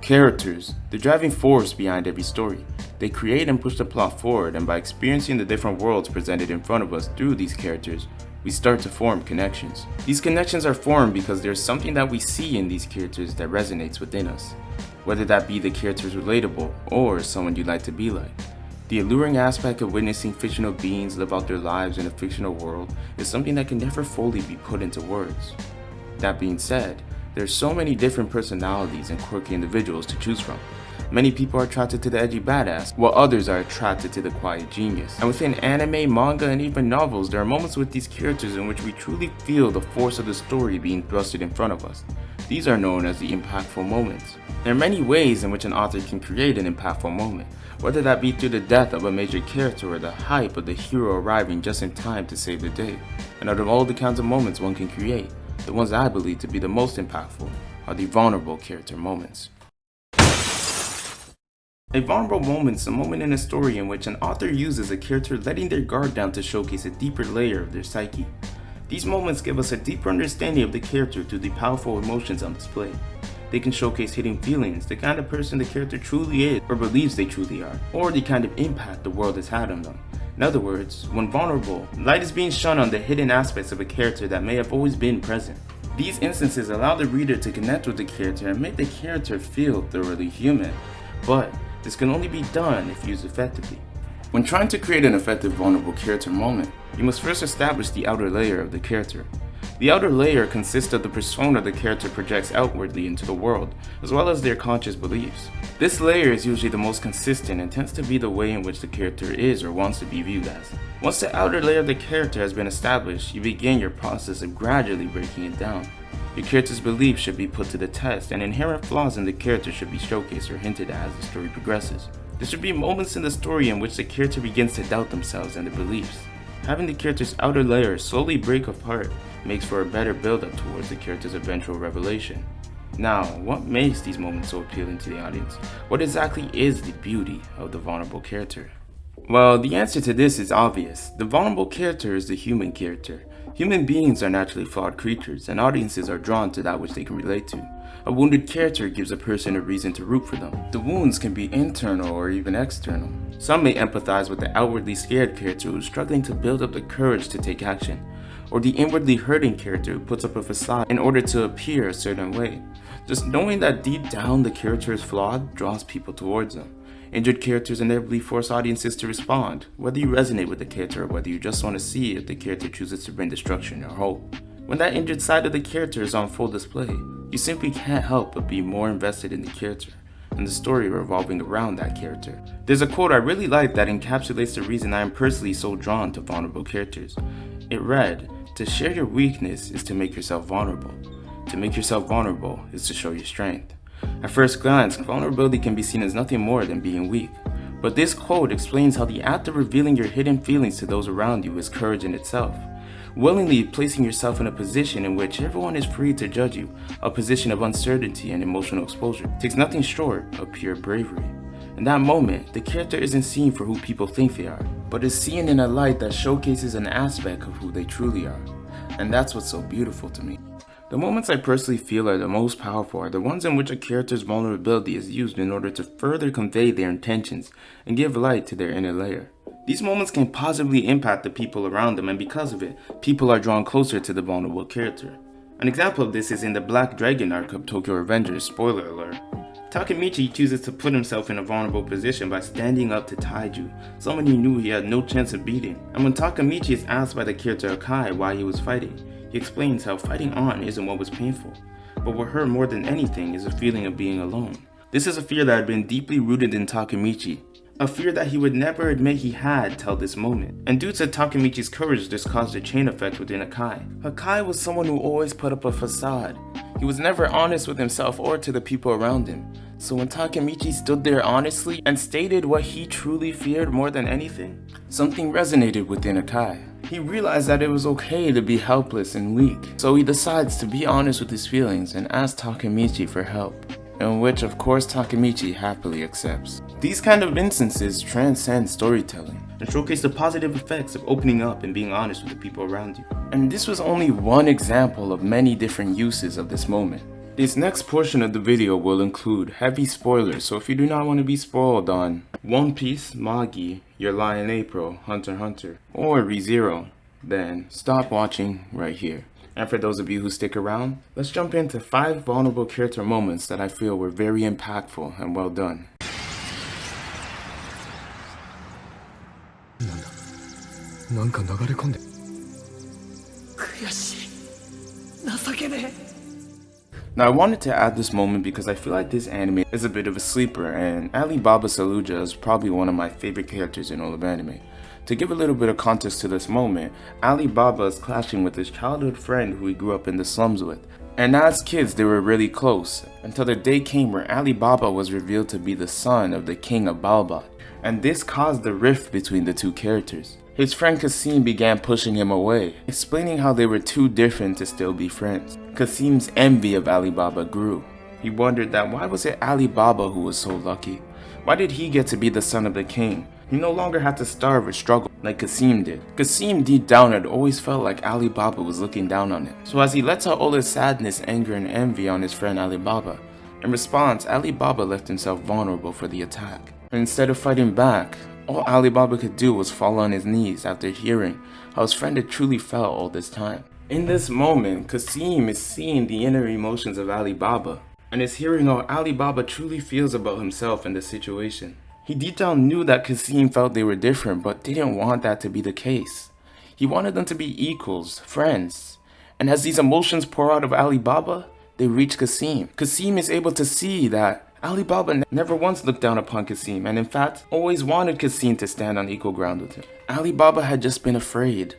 Characters, the driving force behind every story. They create and push the plot forward, and by experiencing the different worlds presented in front of us through these characters, we start to form connections. These connections are formed because there's something that we see in these characters that resonates within us, whether that be the characters relatable or someone you'd like to be like. The alluring aspect of witnessing fictional beings live out their lives in a fictional world is something that can never fully be put into words. That being said, there's so many different personalities and quirky individuals to choose from. Many people are attracted to the edgy badass, while others are attracted to the quiet genius. And within anime, manga, and even novels, there are moments with these characters in which we truly feel the force of the story being thrusted in front of us. These are known as the impactful moments. There are many ways in which an author can create an impactful moment, whether that be through the death of a major character or the hype of the hero arriving just in time to save the day. And out of all the kinds of moments one can create, the ones I believe to be the most impactful are the vulnerable character moments. A vulnerable moment is a moment in a story in which an author uses a character letting their guard down to showcase a deeper layer of their psyche. These moments give us a deeper understanding of the character through the powerful emotions on display. They can showcase hidden feelings, the kind of person the character truly is or believes they truly are, or the kind of impact the world has had on them. In other words, when vulnerable, light is being shone on the hidden aspects of a character that may have always been present. These instances allow the reader to connect with the character and make the character feel thoroughly human. But this can only be done if used effectively. When trying to create an effective vulnerable character moment, you must first establish the outer layer of the character. The outer layer consists of the persona the character projects outwardly into the world, as well as their conscious beliefs. This layer is usually the most consistent and tends to be the way in which the character is or wants to be viewed as. Once the outer layer of the character has been established, you begin your process of gradually breaking it down. Your character's beliefs should be put to the test, and inherent flaws in the character should be showcased or hinted at as the story progresses. There should be moments in the story in which the character begins to doubt themselves and their beliefs. Having the character's outer layer slowly break apart makes for a better build-up towards the character's eventual revelation. Now, what makes these moments so appealing to the audience? What exactly is the beauty of the vulnerable character? Well, the answer to this is obvious. The vulnerable character is the human character. Human beings are naturally flawed creatures, and audiences are drawn to that which they can relate to. A wounded character gives a person a reason to root for them. The wounds can be internal or even external. Some may empathize with the outwardly scared character who is struggling to build up the courage to take action, or the inwardly hurting character who puts up a facade in order to appear a certain way. Just knowing that deep down the character is flawed draws people towards them. Injured characters inevitably force audiences to respond, whether you resonate with the character or whether you just want to see if the character chooses to bring destruction or hope. When that injured side of the character is on full display, you simply can't help but be more invested in the character and the story revolving around that character. There's a quote I really like that encapsulates the reason I am personally so drawn to vulnerable characters. It read, "To share your weakness is to make yourself vulnerable. To make yourself vulnerable is to show your strength." At first glance, vulnerability can be seen as nothing more than being weak. But this quote explains how the act of revealing your hidden feelings to those around you is courage in itself. Willingly placing yourself in a position in which everyone is free to judge you, a position of uncertainty and emotional exposure, takes nothing short of pure bravery. In that moment, the character isn't seen for who people think they are, but is seen in a light that showcases an aspect of who they truly are. And that's what's so beautiful to me. The moments I personally feel are the most powerful are the ones in which a character's vulnerability is used in order to further convey their intentions and give light to their inner layer. These moments can positively impact the people around them, and because of it, people are drawn closer to the vulnerable character. An example of this is in the Black Dragon arc of Tokyo Revengers, spoiler alert. Takemichi chooses to put himself in a vulnerable position by standing up to Taiju, someone he knew he had no chance of beating. And when Takemichi is asked by the character Akai why he was fighting, he explains how fighting on isn't what was painful, but what hurt more than anything is a feeling of being alone. This is a fear that had been deeply rooted in Takemichi, a fear that he would never admit he had till this moment. And due to Takemichi's courage, this caused a chain effect within Akai. Akai was someone who always put up a facade. He was never honest with himself or to the people around him. So when Takemichi stood there honestly and stated what he truly feared more than anything, something resonated within Akai. He realized that it was okay to be helpless and weak, so he decides to be honest with his feelings and ask Takemichi for help, in which of course Takemichi happily accepts. These kind of instances transcend storytelling and showcase the positive effects of opening up and being honest with the people around you. And this was only one example of many different uses of this moment. This next portion of the video will include heavy spoilers, so if you do not want to be spoiled on One Piece, Magi, Your Lie in April, Hunter x Hunter, or ReZero, then stop watching right here. And for those of you who stick around, let's jump into 5 vulnerable character moments that I feel were very impactful and well done. Now I wanted to add this moment because I feel like this anime is a bit of a sleeper, and Alibaba Saluja is probably one of my favorite characters in all of anime. To give a little bit of context to this moment, Alibaba is clashing with his childhood friend who he grew up in the slums with. And as kids they were really close, until the day came where Alibaba was revealed to be the son of the king of Balbat. And this caused the rift between the two characters. His friend Kasim began pushing him away, explaining how they were too different to still be friends. Kasim's envy of Alibaba grew. He wondered that why was it Alibaba who was so lucky? Why did he get to be the son of the king? He no longer had to starve or struggle like Kasim did. Kasim deep down had always felt like Alibaba was looking down on him. So as he lets out all his sadness, anger, and envy on his friend Alibaba, in response, Alibaba left himself vulnerable for the attack. And instead of fighting back, all Alibaba could do was fall on his knees after hearing how his friend had truly felt all this time. In this moment, Kasim is seeing the inner emotions of Alibaba and is hearing how Alibaba truly feels about himself and the situation. He deep down knew that Kasim felt they were different, but didn't want that to be the case. He wanted them to be equals, friends. And as these emotions pour out of Alibaba, they reach Kasim. Kasim is able to see that Alibaba never once looked down upon Kasim, and in fact, always wanted Kasim to stand on equal ground with him. Alibaba had just been afraid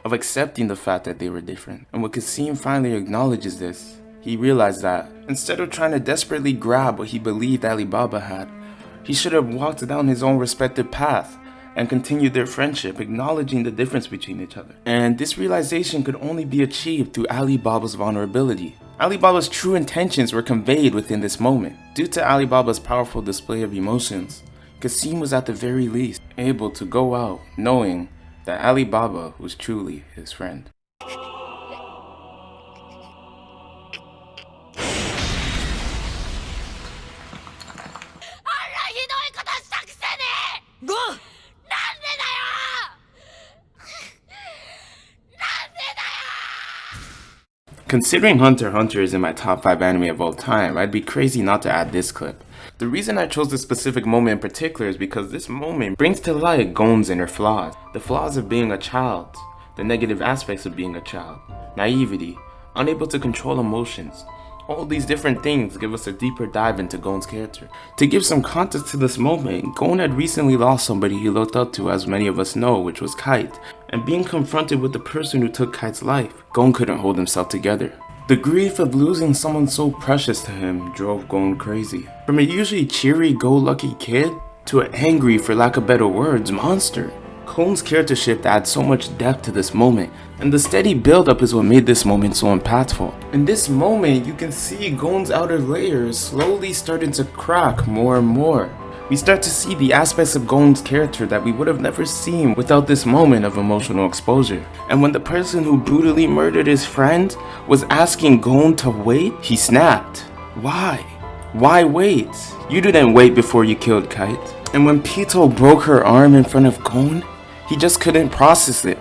of accepting the fact that they were different. And when Kasim finally acknowledges this, he realized that instead of trying to desperately grab what he believed Alibaba had, he should have walked down his own respective path and continued their friendship, acknowledging the difference between each other. And this realization could only be achieved through Alibaba's vulnerability. Alibaba's true intentions were conveyed within this moment. Due to Alibaba's powerful display of emotions, Kasim was at the very least able to go out knowing that Alibaba was truly his friend. Considering Hunter x Hunter is in my top 5 anime of all time, I'd be crazy not to add this clip. The reason I chose this specific moment in particular is because this moment brings to light Gon's inner flaws. The flaws of being a child, the negative aspects of being a child, naivety, unable to control emotions. All these different things give us a deeper dive into Gon's character. To give some context to this moment, Gon had recently lost somebody he looked up to, as many of us know, which was Kite. And being confronted with the person who took Kite's life, Gon couldn't hold himself together. The grief of losing someone so precious to him drove Gon crazy. From a usually cheery, go-lucky kid to an angry, for lack of better words, monster. Gon's character shift adds so much depth to this moment, and the steady build-up is what made this moment so impactful. In this moment, you can see Gon's outer layers slowly starting to crack more and more. We start to see the aspects of Gon's character that we would have never seen without this moment of emotional exposure. And when the person who brutally murdered his friend was asking Gon to wait, he snapped. Why? Why wait? You didn't wait before you killed Kite. And when Pito broke her arm in front of Gon, he just couldn't process it.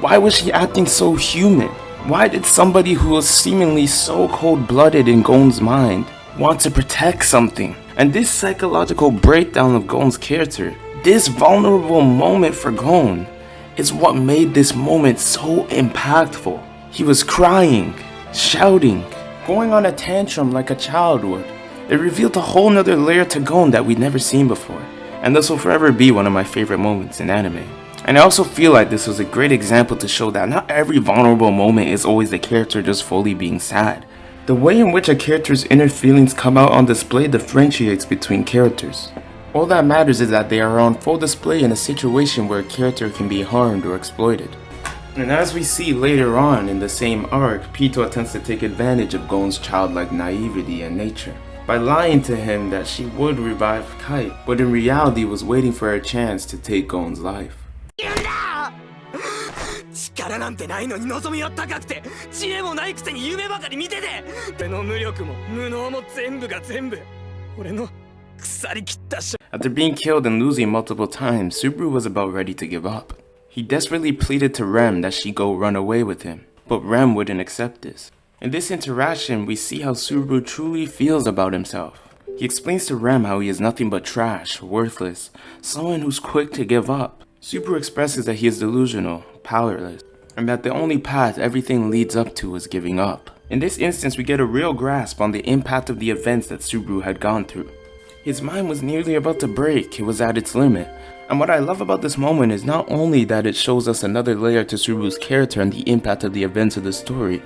Why was she acting so human? Why did somebody who was seemingly so cold-blooded in Gon's mind want to protect something? And this psychological breakdown of Gon's character, this vulnerable moment for Gon, is what made this moment so impactful. He was crying, shouting, going on a tantrum like a child would. It revealed a whole nother layer to Gon that we'd never seen before. And this will forever be one of my favorite moments in anime. And I also feel like this was a great example to show that not every vulnerable moment is always the character just fully being sad. The way in which a character's inner feelings come out on display differentiates between characters. All that matters is that they are on full display in a situation where a character can be harmed or exploited. And as we see later on in the same arc, Pito attempts to take advantage of Gon's childlike naivety and nature by lying to him that she would revive Kite, but in reality was waiting for a chance to take Gon's life. 力なんてないのに望みは高くて、知恵もないくせに夢ばかり見てて、俺の無力も無能も全部が全部俺の腐りきったし。 After being killed and losing multiple times, Subaru was about ready to give up. He desperately pleaded to Rem that she go run away with him, but Rem wouldn't accept this. In this interaction, we see how Subaru truly feels about himself. He explains to Rem how he is nothing but trash, worthless, someone who's quick to give up. Subaru expresses that he is delusional, powerless, and that the only path everything leads up to is giving up. In this instance, we get a real grasp on the impact of the events that Subaru had gone through. His mind was nearly about to break, it was at its limit. And what I love about this moment is not only that it shows us another layer to Subaru's character and the impact of the events of the story,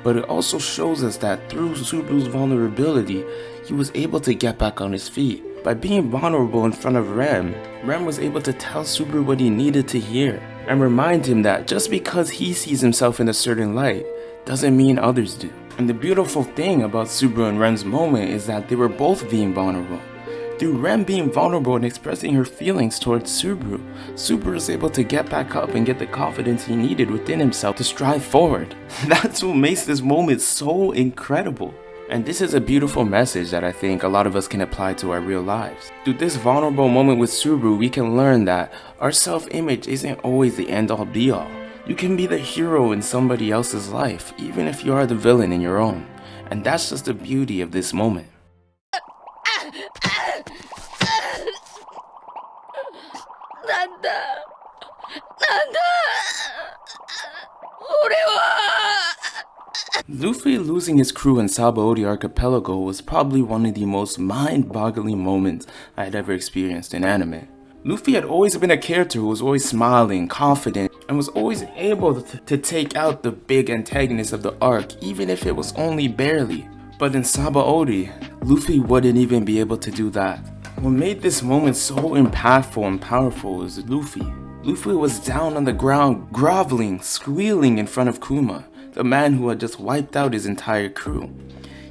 but it also shows us that through Subaru's vulnerability, he was able to get back on his feet. By being vulnerable in front of Rem, Rem was able to tell Subaru what he needed to hear, and remind him that just because he sees himself in a certain light, doesn't mean others do. And the beautiful thing about Subaru and Rem's moment is that they were both being vulnerable. Through Rem being vulnerable and expressing her feelings towards Subaru, Subaru was able to get back up and get the confidence he needed within himself to strive forward. That's what makes this moment so incredible. And this is a beautiful message that I think a lot of us can apply to our real lives. Through this vulnerable moment with Subaru, we can learn that our self-image isn't always the end-all be-all. You can be the hero in somebody else's life, even if you are the villain in your own. And that's just the beauty of this moment. なんだ俺は Luffy losing his crew in Sabaody Archipelago was probably one of the most mind-boggling moments I had ever experienced in anime. Luffy had always been a character who was always smiling, confident, and was always able to take out the big antagonist of the arc, even if it was only barely. But in Sabaody, Luffy wouldn't even be able to do that. What made this moment so impactful and powerful was Luffy. Luffy was down on the ground, groveling, squealing in front of Kuma, the man who had just wiped out his entire crew.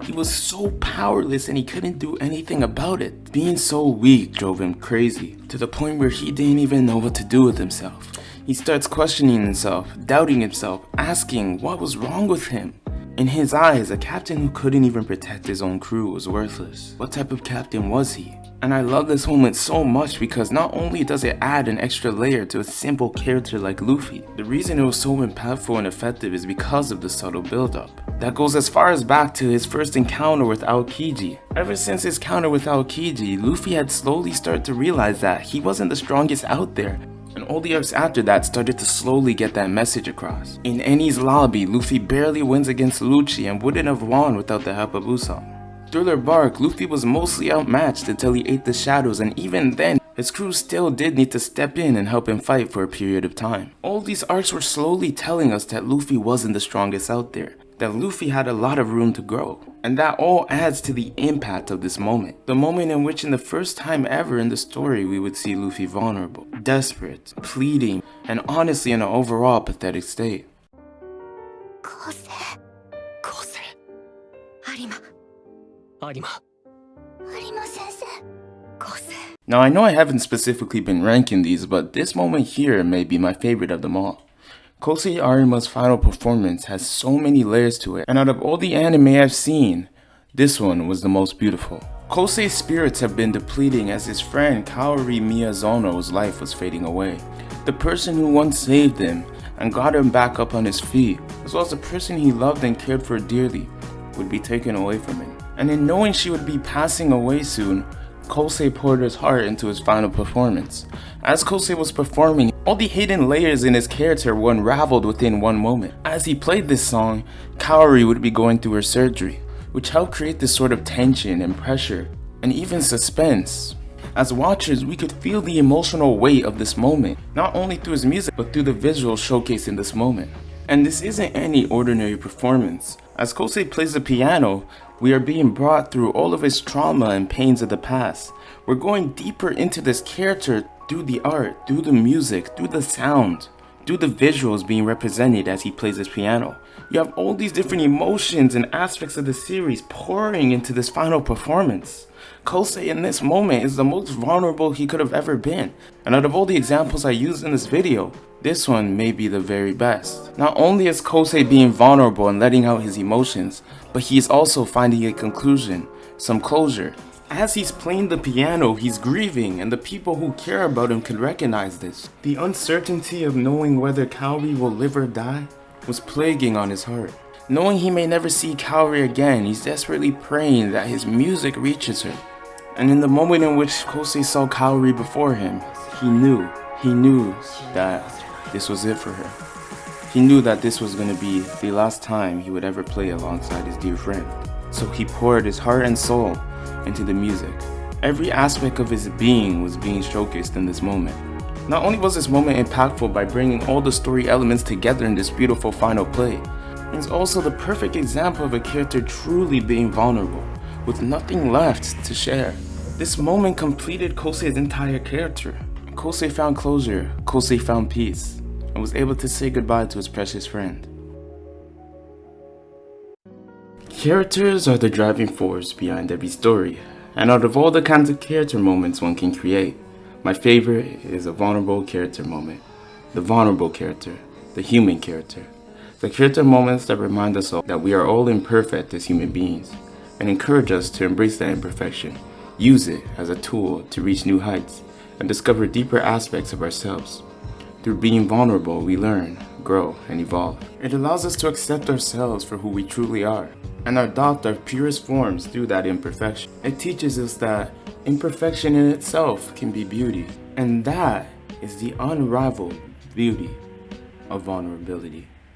He was so powerless and he couldn't do anything about it. Being so weak drove him crazy, to the point where he didn't even know what to do with himself. He starts questioning himself, doubting himself, asking what was wrong with him. In his eyes, a captain who couldn't even protect his own crew was worthless. What type of captain was he? And I love this moment so much because not only does it add an extra layer to a simple character like Luffy, the reason it was so impactful and effective is because of the subtle build-up. That goes as far as back to his first encounter with Aokiji. Ever since his encounter with Aokiji, Luffy had slowly started to realize that he wasn't the strongest out there. And all the arcs after that started to slowly get that message across. In Eni's lobby, Luffy barely wins against Lucci and wouldn't have won without the help of Usopp. Thriller Bark, Luffy was mostly outmatched until he ate the shadows, and even then, his crew still did need to step in and help him fight for a period of time. All these arcs were slowly telling us that Luffy wasn't the strongest out there, that Luffy had a lot of room to grow. And that all adds to the impact of this moment. The moment in which in the first time ever in the story we would see Luffy vulnerable, desperate, pleading, and honestly in an overall pathetic state. Kousei. Arima. Arima. Arima sensei. Kousei. Now I know I haven't specifically been ranking these, but this moment here may be my favorite of them all. Kousei Arima's final performance has so many layers to it, and out of all the anime I've seen, this one was the most beautiful. Kousei's spirits have been depleting as his friend Kaori Miyazono's life was fading away. The person who once saved him and got him back up on his feet, as well as the person he loved and cared for dearly, would be taken away from him. And in knowing she would be passing away soon, Kousei poured his heart into his final performance. As Kousei was performing, all the hidden layers in his character were unraveled within one moment. As he played this song, Kaori would be going through her surgery, which helped create this sort of tension and pressure, and even suspense. As watchers, we could feel the emotional weight of this moment, not only through his music, but through the visuals showcasing this moment. And this isn't any ordinary performance. As Kousei plays the piano, we are being brought through all of his trauma and pains of the past. We're going deeper into this character through the art, through the music, through the sound, through the visuals being represented as he plays his piano. You have all these different emotions and aspects of the series pouring into this final performance. Kousei in this moment is the most vulnerable he could have ever been. And out of all the examples I used in this video, this one may be the very best. Not only is Kousei being vulnerable and letting out his emotions, but he is also finding a conclusion, some closure. As he's playing the piano, he's grieving, and the people who care about him can recognize this. The uncertainty of knowing whether Kaori will live or die was plaguing on his heart. Knowing he may never see Kaori again, he's desperately praying that his music reaches her. And in the moment in which Kousei saw Kaori before him, he knew that this was it for her. He knew that this was going to be the last time he would ever play alongside his dear friend. So he poured his heart and soul into the music. Every aspect of his being was being showcased in this moment. Not only was this moment impactful by bringing all the story elements together in this beautiful final play, it's also the perfect example of a character truly being vulnerable, with nothing left to share. This moment completed Kousei's entire character. Kousei found closure, Kousei found peace, and was able to say goodbye to his precious friend. Characters are the driving force behind every story, and out of all the kinds of character moments one can create, my favorite is a vulnerable character moment. The vulnerable character, the human character. The character moments that remind us all that we are all imperfect as human beings, and encourage us to embrace that imperfection, use it as a tool to reach new heights, and discover deeper aspects of ourselves. Through being vulnerable, we learn, grow, and evolve. It allows us to accept ourselves for who we truly are, and adopt our purest forms through that imperfection. It teaches us that imperfection in itself can be beauty, and that is the unrivaled beauty of vulnerability.